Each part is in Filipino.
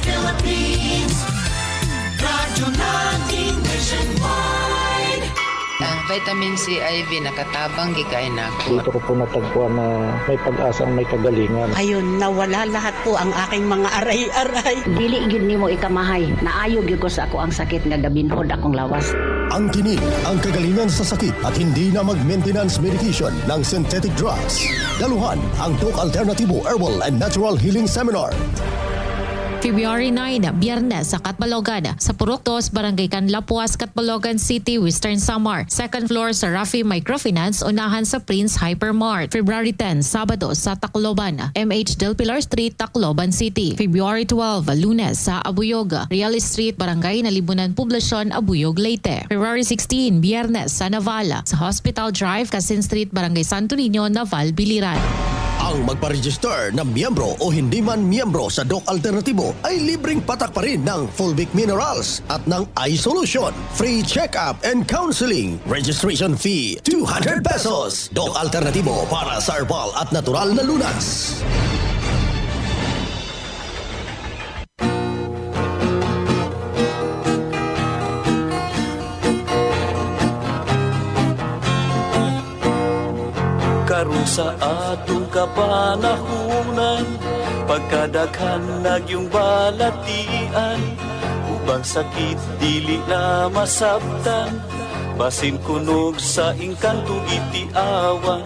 Philippines, radyo natin nationwide. Ang vitamin C IV nakatabang gikay na ako. Dito ko po natagpuan na may pag-asang may kagalingan. Ayun, nawala lahat po ang aking mga aray-aray. Dili gyud nimo ikamahay. Naayo gyud ko sa ako ang sakit nga gabinhod akong lawas. Ang tinig, ang kagalingan sa sakit at hindi na mag-maintenance medication ng synthetic drugs. Daluhan ang Doc Alternativo Herbal and Natural Healing Seminar. February 9, Biyernes sa Catbalogan, sa Purok 2, Barangay Canlapuas, Catbalogan City, Western Samar. Second floor sa Rafi Microfinance, unahan sa Prince Hypermart. February 10, Sabado sa Tacloban, MH Del Pilar Street, Tacloban City. February 12, Lunes sa Abuyog, Real Street, Barangay Nalibunan Poblasyon, Abuyog, Leyte. February 16, Biyernes sa Naval, sa Hospital Drive, Casin Street, Barangay Santo Niño, Naval, Biliran. Ang magpa-register na miyembro o hindi man miyembro sa Doc Alternativo ay libreng patak pa rin ng Fulvic Minerals at ng iSolution. Free check-up and counseling. Registration fee, 200 pesos. Doc Alternativo para sa herbal at natural na lunas. Karon sa atong kapanahunan, pagkadaghan nagyong balatian, ubang sakit dili na masabtan, basin kunog sa ingkanto itiawan,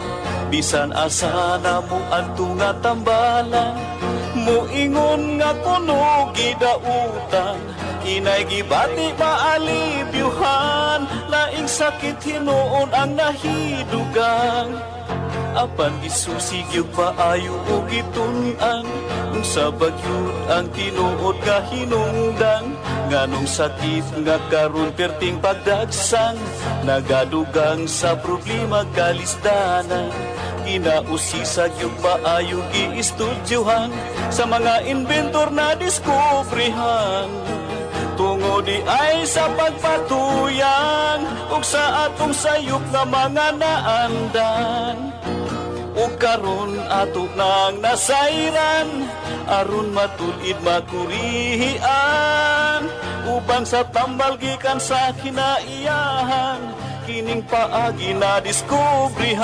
bisan asa na mo adto nga tambalan, muingon nga kunog gidautan, inay gibati maalibyuhan, laing sakit hinuon ang nahidugang. Apan isusigyog paayo o gitunan, kung sa bagyod ang tinuod nga hinungdan, nganong sakit nga karon perting pagdagsan, nagadugang sa problema kalisdanan. Kinausisag yung paayo giistudyohan, sa mga inventor na diskubrihan. Tungo di ay sa pagpatuyang, ug sa atong sayop nga mga naandan. O karon ato nang nasayran, aron matulid makurihian, ubang sa tambal gikan sa kinaiyahan, kining paagi na diskubrihan.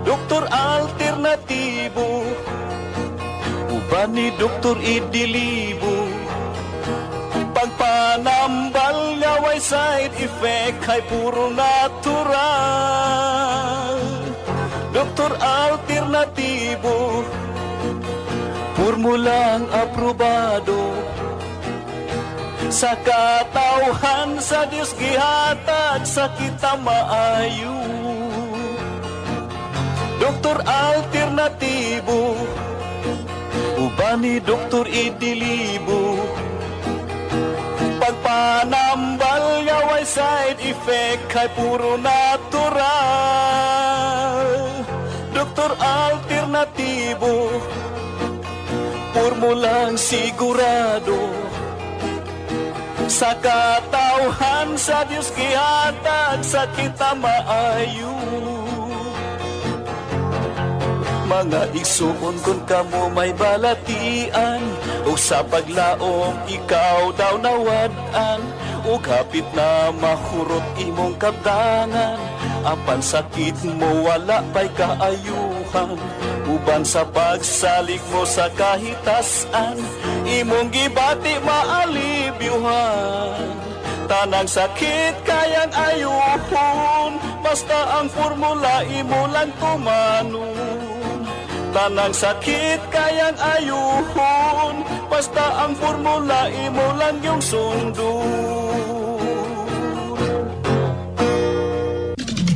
Doktor Alternatibo, uban ni Doktor Idilibo, pagpanambal nga way side effect ay puro natural. Doktor Alternatibo, formulang aprobado, sa katawhan sa Diyos gihatag sa kita maayo. Doktor Alternatibo, uban ni Doktor Idilibo, pagpanambal nga way side effect ay puro natural. Doktor Alternatibo, formulang sigurado, sa katawhan sa Diyos gihatag sa kita maayo. Mga igsuon kung kamo may balatian, o sa paglaom ikaw daw nawadan, o kapit na mahurot imong kabdangan, apan sakit mo wala pa'y kaayuhan, uban sa pagsalig mo sa kahitasan, imong gibati maalibyuhan. Tanang sakit kayang ayuhon, basta ang formula imo lang tumanon. Tanang sakit kayang ayuhon, basta ang formula imo lang yung sundon.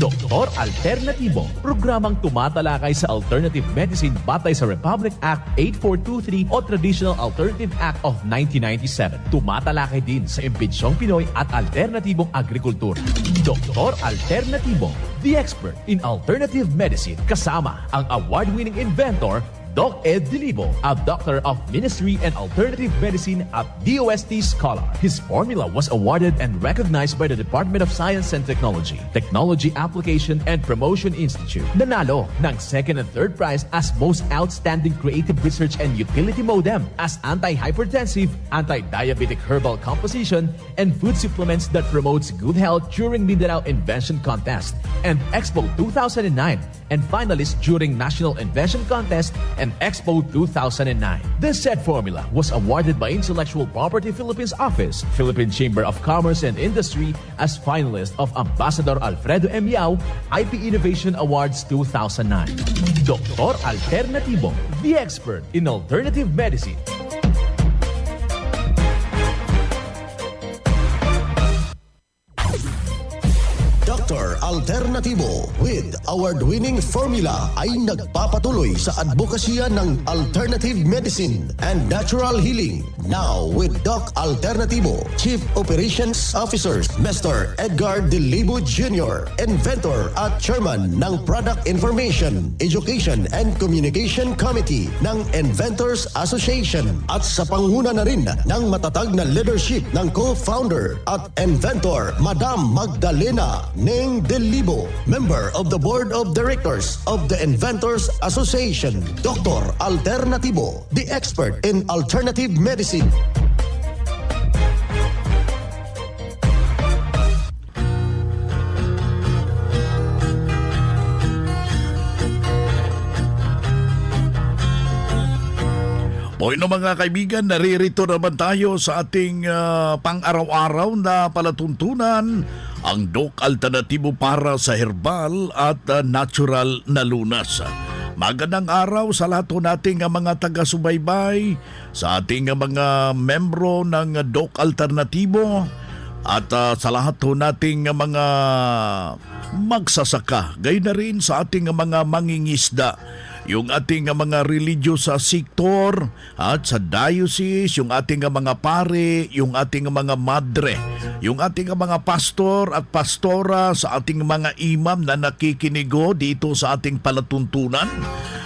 Doktor Alternativo, programang tumatalakay sa alternative medicine batay sa Republic Act 8423 o Traditional Alternative Act of 1997. Tumatalakay din sa imbitsyong Pinoy at alternatibong agrikultura. Doktor Alternativo, the expert in alternative medicine, kasama ang award-winning inventor Doc Ed Dilibo, a doctor of ministry and alternative medicine at DOST Scholar. His formula was awarded and recognized by the Department of Science and Technology, Technology Application and Promotion Institute. Nanalo ng second and third prize as Most Outstanding Creative Research and Utility Modem as Anti-Hypertensive, Anti-Diabetic Herbal Composition, and Food Supplements that promotes good health during Mindanao Invention Contest and Expo 2009, and finalist during National Invention Contest and Expo 2009. This said formula was awarded by Intellectual Property Philippines Office, Philippine Chamber of Commerce and Industry as finalist of Ambassador Alfredo M. Yao IP Innovation Awards 2009. Dr. Alternativo, the expert in alternative medicine. Dr. Alternativo with award-winning formula ay nagpapatuloy sa advokasya ng alternative medicine and natural healing. Now with Doc Alternativo, Chief Operations Officer Mr. Edgar Dilibo Jr., inventor at chairman ng Product Information, Education and Communication Committee ng Inventors Association at sa panguna na rin ng matatag na leadership ng co-founder at inventor Madam Magdalena Ning Dilibo, member of the Board of Directors of the Inventors Association. Dr. Alternativo, the expert in alternative medicine. Bueno mga kaibigan, naririto naman tayo sa ating pang-araw-araw na palatuntunan, ang Doc Alternativo para sa herbal at natural na lunas. Magandang araw sa lahat nating mga taga-subaybay, sa ating mga membro ng Doc Alternativo at sa lahat nating mga magsasaka, gayon na rin sa ating mga mangingisda, yung ating mga religious sektor at sa diocese, yung ating mga pare, yung ating mga madre, yung ating mga pastor at pastora, sa ating mga imam na nakikinigo dito sa ating palatuntunan.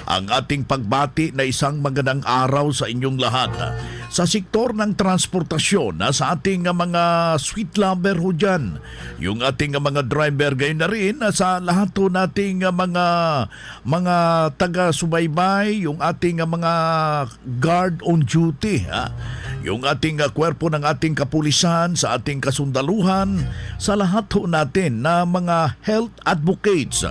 Ang ating pagbati na isang magandang araw sa inyong lahat. Sa sektor ng transportasyon, sa ating mga sweet lover ho dyan, yung ating mga driver, gayon na rin sa lahat ho nating mga taga-subaybay, yung ating mga guard on duty, yung ating kwerpo ng ating kapulisan, sa ating kasundaluhan, sa lahat ho natin na mga health advocates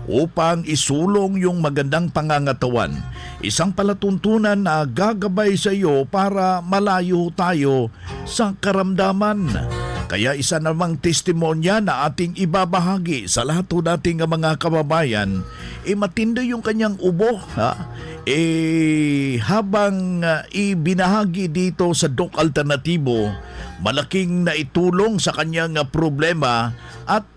upang isulong yung magandang pangangatawan. Isang palatuntunan na gagabay sa iyo para malayo tayo sa karamdaman. Kaya isa namang testimonya na ating ibabahagi sa lahat nating mga kababayan, matindi yung kanyang ubo. Habang ibinahagi dito sa Doc Alternativo, malaking naitulong sa kanyang problema at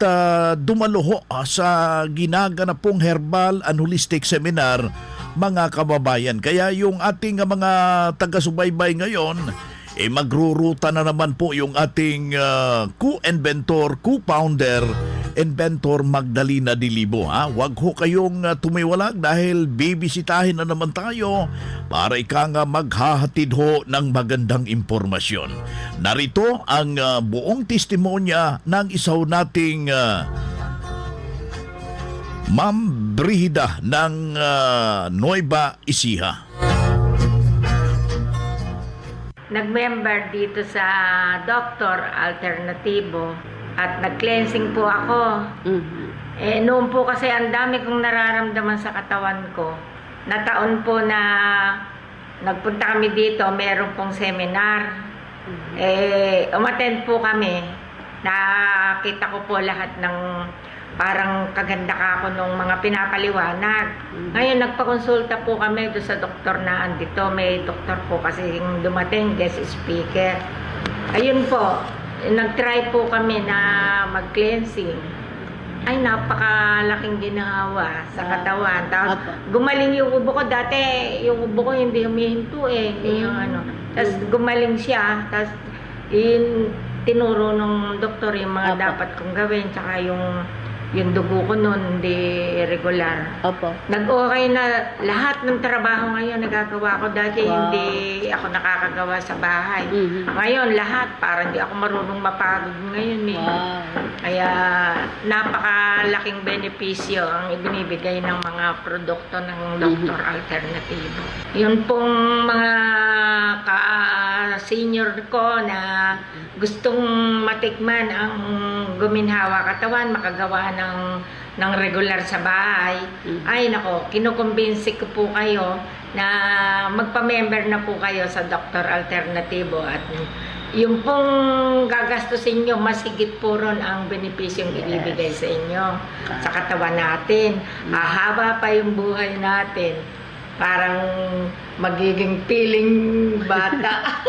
dumaloho sa ginaganap pong herbal and holistic seminar, mga kababayan. Kaya yung ating mga taga-subaybay ngayon, magruruta na naman po yung ating co-inventor, co-founder, inventor Magdalena Dilibo. Huwag ho kayong tumiwalag dahil bibisitahin na naman tayo para ika nga maghahatid ho ng magandang impormasyon. Narito ang buong testimonya ng isaw nating Ma'am Brigida ng Nueva Ecija. Nag-member dito sa Dr. Alternativo at nag-cleansing po ako. Noon po kasi ang dami kong nararamdaman sa katawan ko. Na taon po na nagpunta kami dito, meron pong seminar. Umattend po kami. Nakita ko po lahat ng parang kaganda ka ako nung mga pinapaliwanag. Ngayon, nagpakonsulta po kami doon sa doktor na andito. May doktor po kasi dumating, guest speaker. Ayun po, nag-try po kami na mag-cleansing. Ay, napakalaking ginawa sa katawan. Tapos, gumaling yung ubo ko. Dati, yung ubo ko hindi humihinto Hindi yung ano. Tapos, gumaling siya. Tapos, tinuro ng doktor yung mga dapat kong gawin. Tsaka yung yung dugo ko noon hindi regular. Opo. Nag-okay na lahat ng trabaho ngayon nagagawa ko. Dati hindi ako nakakagawa sa bahay. Ngayon lahat, parang hindi ako marunong mapagod ngayon eh. Kaya napakalaking benepisyo ang ibinibigay ng mga produkto ng Dr. Alternativo. Yun pong mga senior ko na gustong matikman ang guminhawa katawan, makagawa ng regular sa bahay, ay nako, kinukumbinsi ko po kayo na magpa-member na po kayo sa Dr. Alternativo at yung pong gagastusin nyo, masigit po ron ang benepisyong ibibigay sa inyo sa katawan natin. Hahaba pa yung buhay natin. Parang magiging piling bata.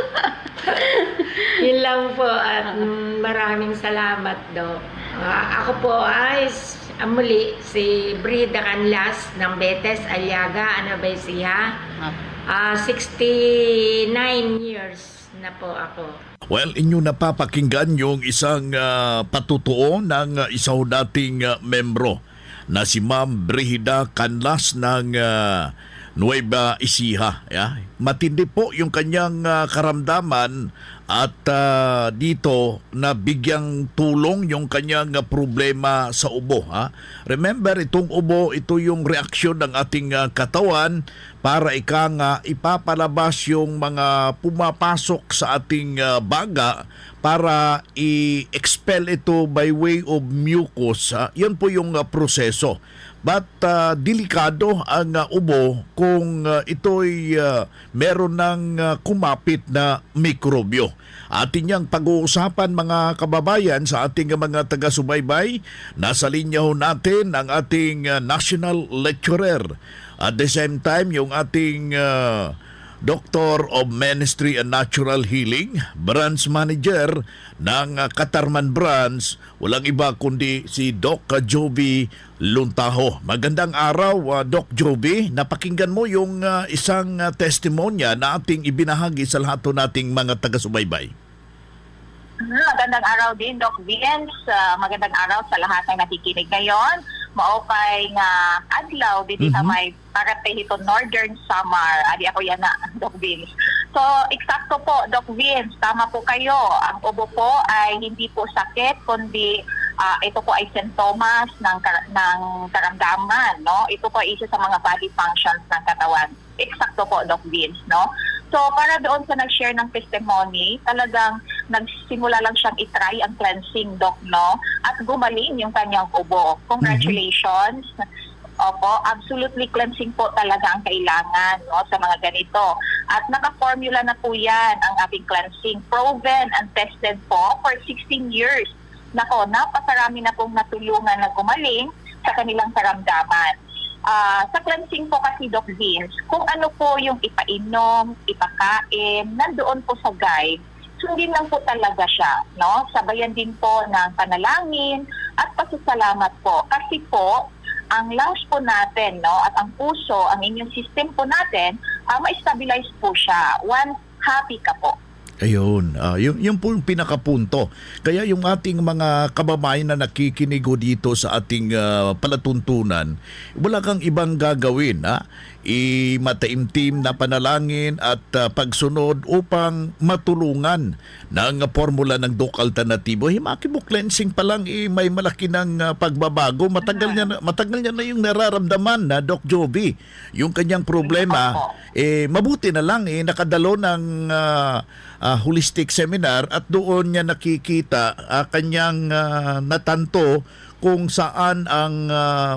Yun lang po at maraming salamat, Doc. Ako po ay muli si Brida Canlas ng Betes, Aliaga, Anabaisia. 69 years na po ako. Well, inyo napapakinggan yung isang patutuo ng isang dating membro na si Ma'am Brida Canlas ng Nueva Ecija. Yeah? Matindi po yung kanyang karamdaman at dito na bigyang tulong yung kanyang problema sa ubo. Ha? Remember, itong ubo, ito yung reaksyon ng ating katawan para ipapalabas yung mga pumapasok sa ating baga para i-expel ito by way of mucus. Yan po yung proseso. But delikado ang ubo kung ito'y meron ng kumapit na mikrobyo. Atin niyang pag-uusapan mga kababayan sa ating mga taga-subaybay. Nasa linya ho natin ang ating national lecturer. At the same time, yung ating Doctor of Ministry and Natural Healing, Branch Manager ng Katarman Branch, walang iba kundi si Doc Jovi Luntaho. Magandang araw, Doc Jovi. Napakinggan mo yung isang testimonya na ating ibinahagi sa lahat nating mga taga-subaybay. Magandang araw din, Doc Vince. Magandang araw sa lahat ng nakikinig ngayon. Maupay nga adlaw dito sa may Paratehito Northern Samar. Adi ako yan na, Doc Vince. So, eksakto po, Doc Vince. Tama po kayo. Ang ubo po ay hindi po sakit, kundi ito po ay sintomas ng karamdaman. No? Ito po ay isa sa mga body functions ng katawan. Eksakto po, Doc Vince. No? So, para doon sa nag-share ng testimony, talagang nagsimula lang siyang itry ang cleansing, Doc, no? At gumaling yung kanyang ubo. Congratulations. Opo, absolutely cleansing po talaga ang kailangan, no, sa mga ganito. At naka-formula na po yan ang ating cleansing. Proven and tested po for 16 years. Nako, napakarami na pong natulungan na gumaling sa kanilang karamdaman. Sa cleansing po kasi, Doc Vince, kung ano po yung ipainom, ipakain, nandoon po sa guide, sundin lang po talaga siya, no? Sabayan din po ng panalangin at pasasalamat po. Kasi po, ang lungs po natin, no, at ang puso, ang immune system po natin, ma-stabilize po siya once happy ka po. Ayun, yun po yung pinakapunto. Kaya yung ating mga kababayan na nakikinig dito sa ating palatuntunan, wala kang ibang gagawin. Mataimtim na panalangin at pagsunod upang matulungan ng formula ng Doc Alternativo. Himaki mo cleansing pa lang may malaki ng pagbabago. Matagal niya na yung nararamdaman na Doc Jovi. Yung kanyang problema, mabuti na lang nakadalo ng holistic seminar at doon niya nakikita kanyang natanto kung saan ang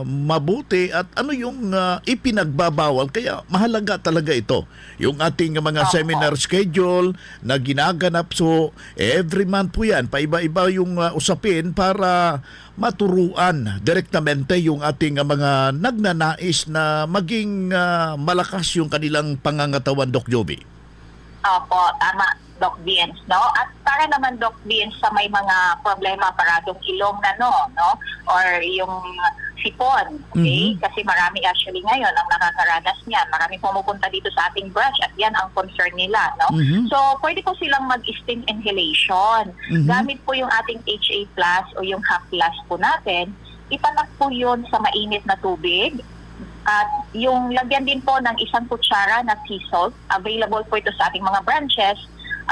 mabuti at ano yung ipinagbabawal. Kaya mahalaga talaga ito. Yung ating mga seminar schedule na ginaganap. So every month po yan. Paiba-iba yung usapin para maturuan direktamente yung ating mga nagnanais na maging malakas yung kanilang pangangatawan, Doc Jovi. Opo, tama, Doc Vince, no? At para naman, Doc Vince, sa may mga problema paradong ilong na, no? Or yung sipon, okay? Kasi marami actually ngayon ang nakakaranas niyan. Marami pumupunta dito sa ating branch at yan ang concern nila, no? So, pwede po silang mag-steam inhalation. Gamit po yung ating HA Plus o yung HAP Plus po natin. ipatak po yun sa mainit na tubig. At yung lagyan din po ng 1 kutsara na sea salt, available po ito sa ating mga branches.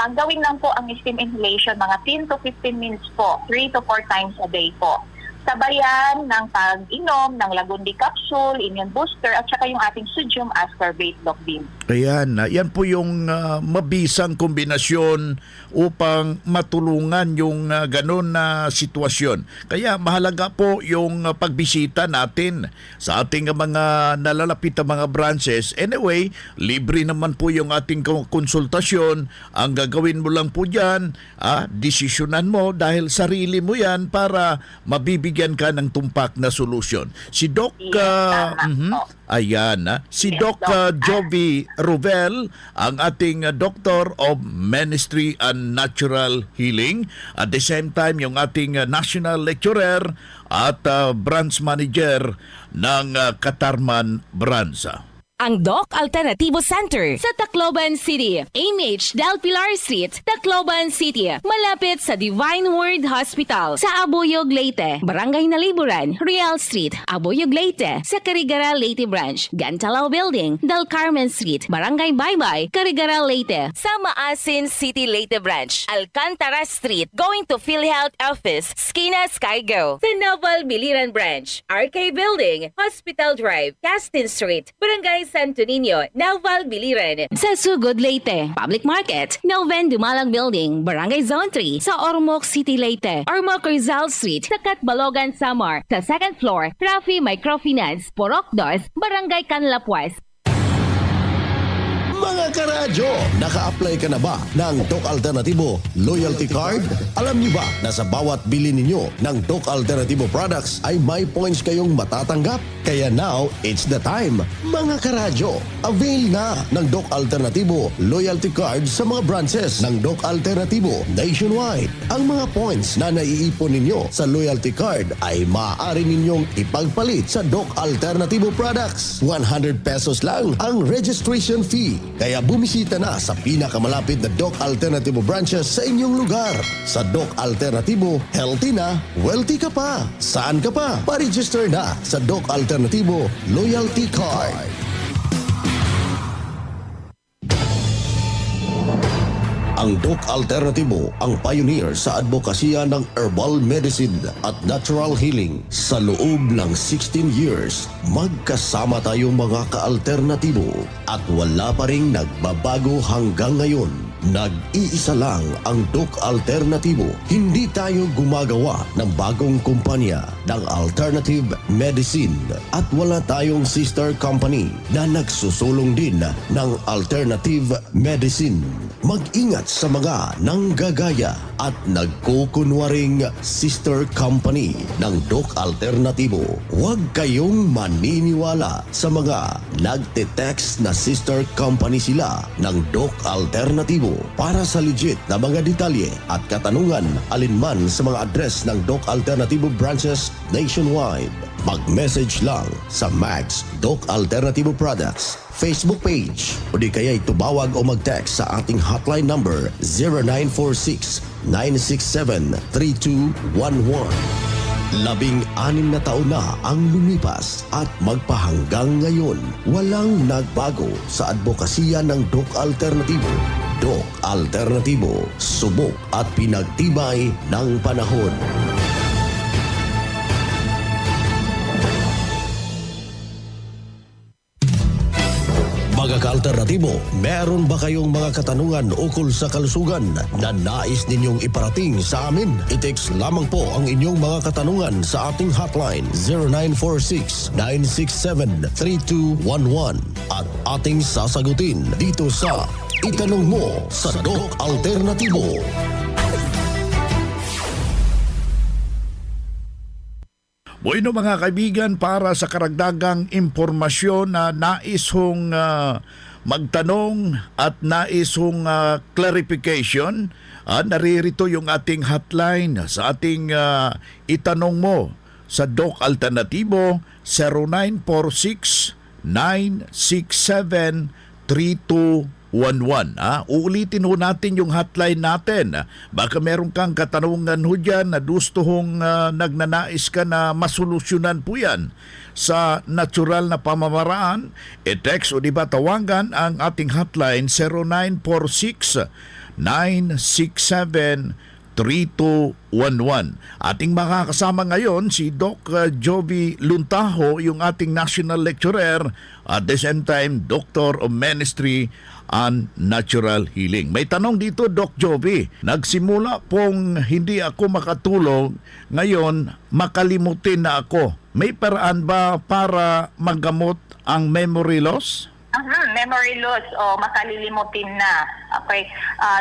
Ang gawin lang po ang steam inhalation mga 10 to 15 minutes po, 3 to 4 times a day po. Sabayan ng pag-inom ng Lagundi capsule, immune booster, at saka yung ating sodium ascorbate, Doc Bim. Ayan, yan po yung mabisang kombinasyon upang matulungan yung ganun na sitwasyon. Kaya mahalaga po yung pagbisita natin sa ating mga nalalapit na mga branches. Anyway, libre naman po yung ating konsultasyon. Ang gagawin mo lang po dyan, desisyonan mo dahil sarili mo yan para mabibigyan ka ng tumpak na solusyon. Si Doc, si Doc Jovi Ruvel, ang ating Doctor of Ministry and Natural Healing. At the same time, yung ating National Lecturer at Branch Manager ng Katarman Branch. Ang Doc Alternativo Center sa Tacloban City, AMH Del Pilar Street, Tacloban City, malapit sa Divine Word Hospital sa Abuyog, Leyte, Barangay Naliburan, Real Street, Abuyog, Leyte, sa Carigara, Leyte Branch, Gantalao Building, Del Carmen Street, Barangay Baybay, Carigara, Leyte, sa Maasin City, Leyte Branch, Alcantara Street, going to PhilHealth Office, Skina Skygo, sa Naval Biliran Branch, RK Building, Hospital Drive, Castin Street, Barangay Santo Niño, Naval Biliran, sa Sugod, Leyte, Public Market, Noven Dumalang Building, Barangay Zone 3, sa Ormoc City, Leyte, Ormoc Rizal Street, sa Catbalogan, Samar, sa 2nd floor, Rafi Microfinance, Porok 2, Barangay Canlapuas. Mga karadyo, naka-apply ka na ba ng Doc Alternativo Loyalty Card? Alam niyo ba na sa bawat bili ninyo ng Doc Alternativo products ay may points kayong matatanggap? Kaya now, it's the time. Mga karadyo, avail na ng Doc Alternativo Loyalty Card sa mga branches ng Doc Alternativo nationwide. Ang mga points na naiipon ninyo sa Loyalty Card ay maaari ninyong ipagpalit sa Doc Alternativo products. 100 pesos lang ang registration fee. Kaya bumisita na sa pinakamalapit na Doc Alternativo branches sa inyong lugar. Sa Doc Alternativo, healthy na, wealthy ka pa. Saan ka pa? Pa-register na sa Doc Alternativo Loyalty Card. Ang Doc Alternativo ang pioneer sa advokasya ng herbal medicine at natural healing. Sa loob ng 16 years, magkasama tayong mga ka-alternatibo at wala pa ring nagbabago hanggang ngayon. Nag-iisa lang ang Doc Alternativo. Hindi tayo gumagawa ng bagong kumpanya ng alternative medicine at wala tayong sister company na nagsusulong din ng alternative medicine. Mag-ingat sa mga nanggagaya at nagkukunwaring sister company ng Doc Alternativo. Huwag kayong maniniwala sa mga nagte-text na sister company sila ng Doc Alternativo. Para sa legit na mga detalye at katanungan alinman sa mga address ng Doc Alternativo branches nationwide, mag-message lang sa Max Doc Alternativo Products Facebook page o di kaya tumawag o mag-text sa ating hotline number 0946-967-3211. 16 na taon na ang lumipas at magpahanggang ngayon, walang nagbago sa advokasya ng Doc Alternativo. Doc Alternativo, subok at pinagtibay ng panahon. Mga ka-alternatibo, meron ba kayong mga katanungan ukol sa kalusugan na nais ninyong iparating sa amin? I-text lamang po ang inyong mga katanungan sa ating hotline 0946-967-3211 at ating sasagutin dito sa Itanong Mo sa Doc Alternativo. Bueno mga kaibigan, para sa karagdagang impormasyon na nais hong magtanong at nais hong clarification, naririto yung ating hotline sa ating Itanong Mo sa Doc Alternativo 0946-967-3211. Uulitin ho natin yung hotline natin. Baka meron kang katanungan ho dyan na gusto hong nagnanais ka na masolusyonan po yan sa natural na pamamaraan. E-text o di ba tawagan ang ating hotline 0946 967 3211. Ating makakasama ngayon si Doc Jovi Luntaho, yung ating national lecturer at the same time Doctor of Ministry and Natural Healing. May tanong dito, Doc Jovi. Nagsimula pong hindi ako makatulog, ngayon makalimutin na ako. May paraan ba para magamot ang memory loss? Memory loss o makalilimutin na. Okay.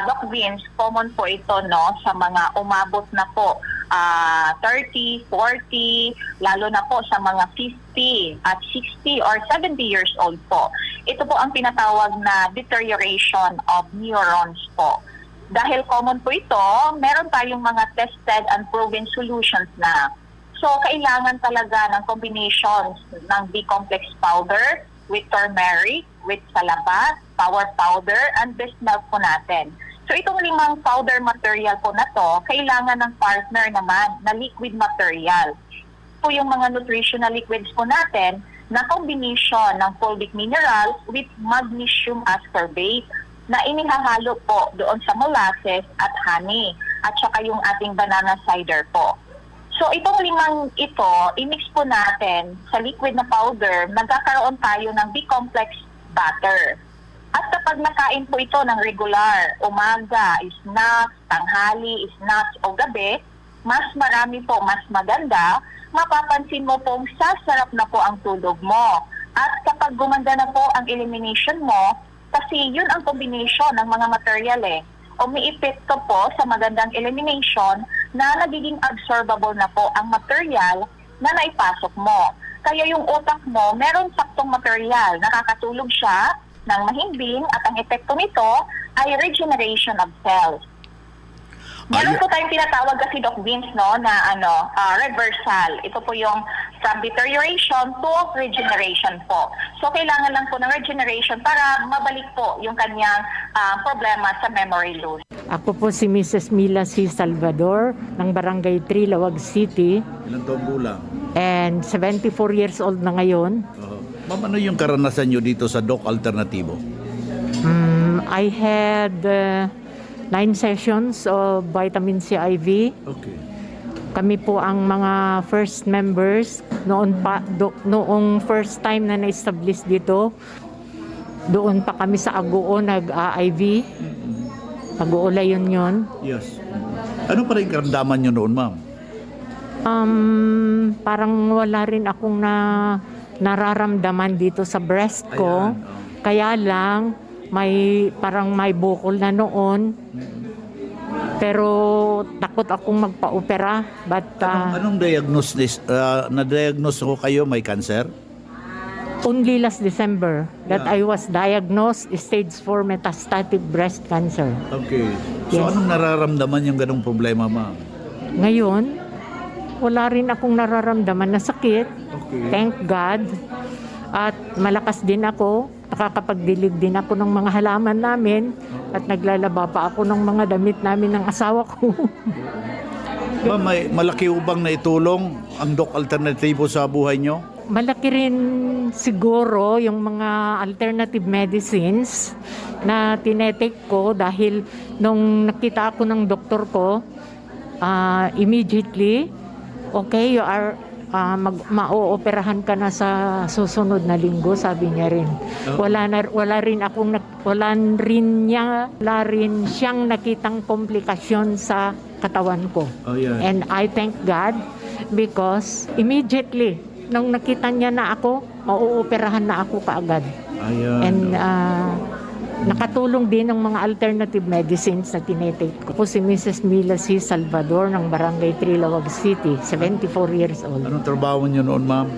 Doc Vince, common po ito no sa mga umabot na po 30, 40, lalo na po sa mga 50 at 60 or 70 years old po. Ito po ang tinatawag na deterioration of neurons po. Dahil common po ito, meron tayong mga tested and proven solutions na. So, kailangan talaga ng combinations ng B-complex powder with turmeric, with salabat, power powder, and breast milk po natin. So itong 5 powder material po na to, kailangan ng partner naman na liquid material. Po yung mga nutritional liquids po natin na combination ng fulvic minerals with magnesium ascorbate na inihahalo po doon sa molasses at honey at saka yung ating banana cider po. So itong 5 ito, i-mix po natin sa liquid na powder, magkakaroon tayo ng B-complex butter. At kapag nakain po ito ng regular, umaga, snacks, tanghali, snacks o gabi, mas marami po, mas maganda, mapapansin mo pong sasarap na po ang tulog mo. At kapag gumanda na po ang elimination mo, kasi yun ang combination ng mga material umiipekto po sa magandang elimination na nagiging absorbable na po ang material na naipasok mo. Kaya yung utak mo, meron saktong material, nakakatulog siya ng mahimbing at ang epekto nito ay regeneration of cells. Meron po tayong tinatawag kasi Doc Vince na reversal. Ito po yung from deterioration to regeneration po. So kailangan lang po ng regeneration para mabalik po yung kanyang problema sa memory loss. Ako po si Mrs. Mila C. Salvador ng Barangay 3, Lawag City. Ilang taong gulang? And 74 years old na ngayon. Ma'am, ano yung karanasan nyo dito sa Doc Alternativo? I had 9 sessions of vitamin C IV. Okay. Kami po ang mga first members noong first time na na-establish dito. Doon pa kami sa Aguo nag-IV. Aguo yun. Yes. Ano pa rin karamdaman nyo noon, ma'am? Parang wala rin akong nararamdaman dito sa breast ko. Kaya lang parang may bukol na noon. Pero takot akong magpa-opera. But anong diagnosis? Na-diagnose ko kayo may cancer? Only last December that I was diagnosed stage 4 metastatic breast cancer. Okay. So anong nararamdaman yung ganong problema, ma'am? Ngayon, wala rin akong nararamdaman na sakit. Okay. Thank God. At malakas din ako. Nakakapagdilig din ako ng mga halaman namin. At naglalaba pa ako ng mga damit namin ng asawa ko. Ma'am, may malaki ubang na itulong ang Doc Alternativo sa buhay nyo? Malaki rin siguro yung mga alternative medicines na tinetake ko dahil nung nakita ako ng doktor ko, immediately, okay, you are ma-ooperahan ka na sa susunod na linggo, sabi niya rin. Wala rin siyang nakitang komplikasyon sa katawan ko. And I thank God because immediately nung nakita niya na ako, mauoperahan na ako kaagad. And nakatulong din ng mga alternative medicines na tinetake ko. Po si Mrs. Mila C. Salvador ng Barangay 3, Lawag City, 74 years old. Anong trabaho niyo noon, ma'am?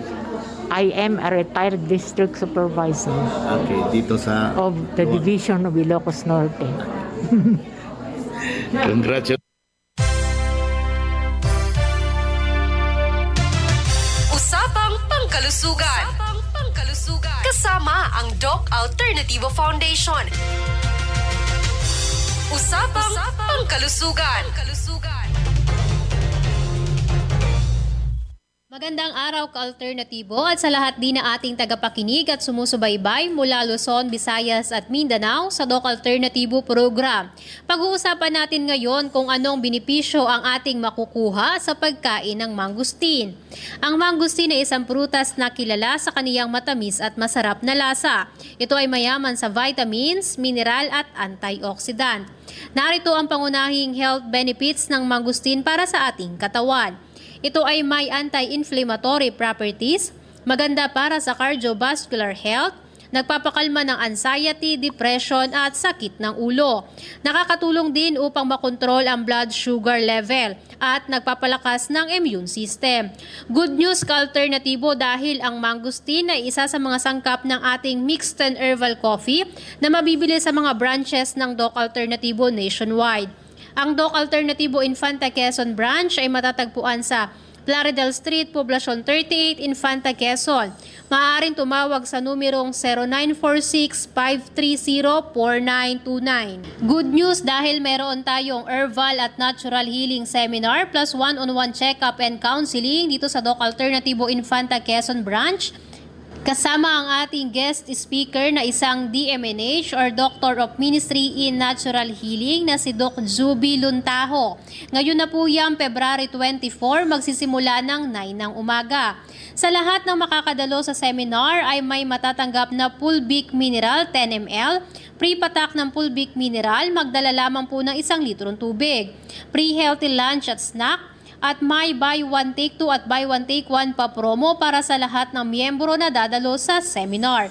I am a retired district supervisor. Okay, dito sa of the Division of Ilocos Norte. Congratulations. Usapang Pangkalusugan. Kasama ang Doc Alternativo Alternativo Foundation. Usapang Pangkalusugan. Magandang araw ka-alternatibo at sa lahat din na ating tagapakinig at sumusubaybay mula Luzon, Visayas at Mindanao sa Doc Alternatibo program. Pag-uusapan natin ngayon kung anong benepisyo ang ating makukuha sa pagkain ng mangustin. Ang mangustin ay isang prutas na kilala sa kaniyang matamis at masarap na lasa. Ito ay mayaman sa vitamins, mineral at antioxidant. Narito ang pangunahing health benefits ng mangustin para sa ating katawan. Ito ay may anti-inflammatory properties, maganda para sa cardiovascular health, nagpapakalma ng anxiety, depression at sakit ng ulo. Nakakatulong din upang makontrol ang blood sugar level at nagpapalakas ng immune system. Good news ka-alternatibo dahil ang mangustin ay isa sa mga sangkap ng ating mixed and herbal coffee na mabibili sa mga branches ng Doc Alternatibo nationwide. Ang Doc Alternatibo Infanta Quezon branch ay matatagpuan sa Plaridel Street, Poblacion 38, Infanta Quezon. Maaaring tumawag sa numerong 0946-530-4929. Good news dahil meron tayong herbal at natural healing seminar plus one-on-one check-up and counseling dito sa Doc Alternatibo Infanta Quezon branch. Kasama ang ating guest speaker na isang DMNH or Doctor of Ministry in Natural Healing na si Doc Zuby Luntaho. Ngayon na po yan, February 24, magsisimula ng 9 ng umaga. Sa lahat ng makakadalo sa seminar ay may matatanggap na Pulbic Mineral 10 ml, free patak ng Pulbic Mineral, magdala lamang po ng 1 litrong tubig, free healthy lunch at snack, at may buy one take 2 at buy one take 1 pa promo para sa lahat ng miyembro na dadalo sa seminar.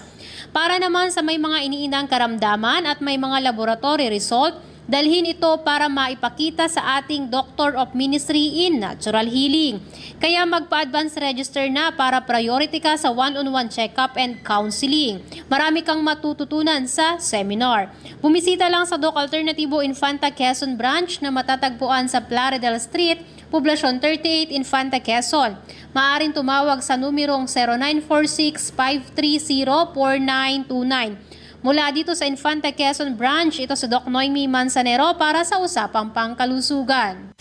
Para naman sa may mga iniindang karamdaman at may mga laboratory result, dalhin ito para maipakita sa ating Doctor of Ministry in Natural Healing. Kaya magpa-advance register na para priority ka sa one-on-one check-up and counseling. Marami kang matututunan sa seminar. Bumisita lang sa Doc Alternatibo Infanta Quezon branch na matatagpuan sa Plaridel Street, Poblacion 38, Infanta Quezon. Maaaring tumawag sa numerong 0946-530-4929. Mula dito sa Infanta Quezon branch, ito si Doc Noemi Manzanero para sa Usapang Pangkalusugan.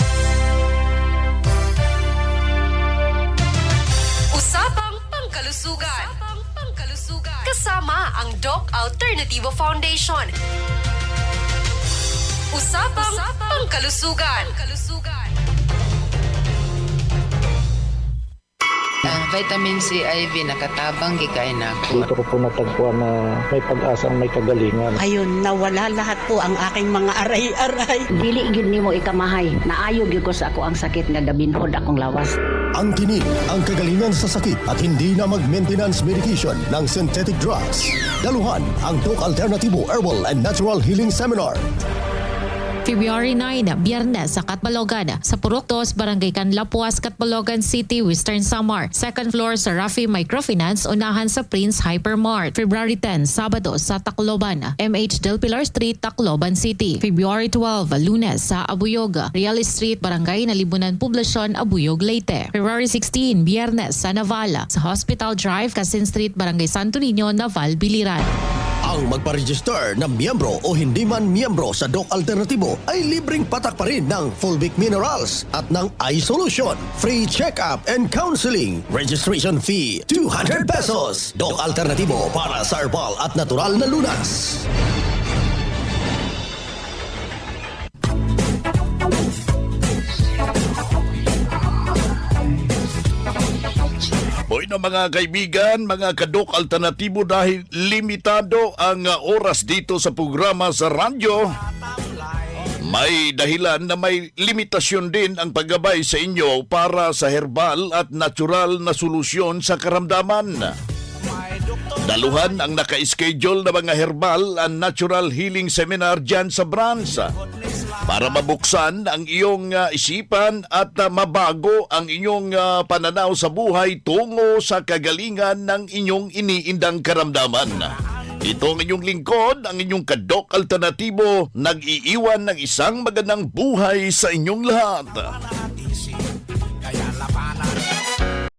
Usapang Pangkalusugan. Kasama ang Doc Alternativo Foundation. Usapang Pangkalusugan. Ang vitamin C IV nakatabang gikain ako. Dito ko po natagpuan na may pag-asang may kagalingan. Ayun, nawala lahat po ang aking mga aray-aray. Dili gyud nimo ikamahay. Naayo gyud ko sa ako ang sakit nga gabinhod akong lawas. Ang tinig, ang kagalingan sa sakit at hindi na mag-maintenance medication ng synthetic drugs. Daluhan ang Doc Alternatibo Herbal and Natural Healing Seminar. February 9, Biyernes sa Catbalogan, sa Purok 2, Barangay Canlapuas, Catbalogan City, Western Samar. Second floor sa Rafi Microfinance, unahan sa Prince Hypermart. February 10, Sabado sa Tacloban, MH Del Pilar Street, Tacloban City. February 12, Lunes sa Abuyog, Real Street, Barangay Nalibunan, Poblacion, Abuyog, Leyte. February 16, Biyernes sa Navala, sa Hospital Drive, Casin Street, Barangay Santo Niño, Naval, Biliran. Ang magpa-register na miyembro o hindi man miyembro sa Doc Alternatibo ay libreng patak pa rin ng Fulvic Minerals at ng iSolution. Free check-up and counseling. Registration fee, 200 pesos. Doc Alternatibo para sa herbal at natural na lunas. Hoy na mga kaibigan, mga kadok alternatibo, dahil limitado ang oras dito sa programa sa radyo, may dahilan na may limitasyon din ang paggabay sa inyo para sa herbal at natural na solusyon sa karamdaman. Daluhan ang naka-schedule na mga herbal and natural healing seminar dyan sa branch para mabuksan ang iyong isipan at mabago ang inyong pananaw sa buhay tungo sa kagalingan ng inyong iniindang karamdaman. Ito ang inyong lingkod, ang inyong kadok alternatibo, nag-iiwan ng isang magandang buhay sa inyong lahat.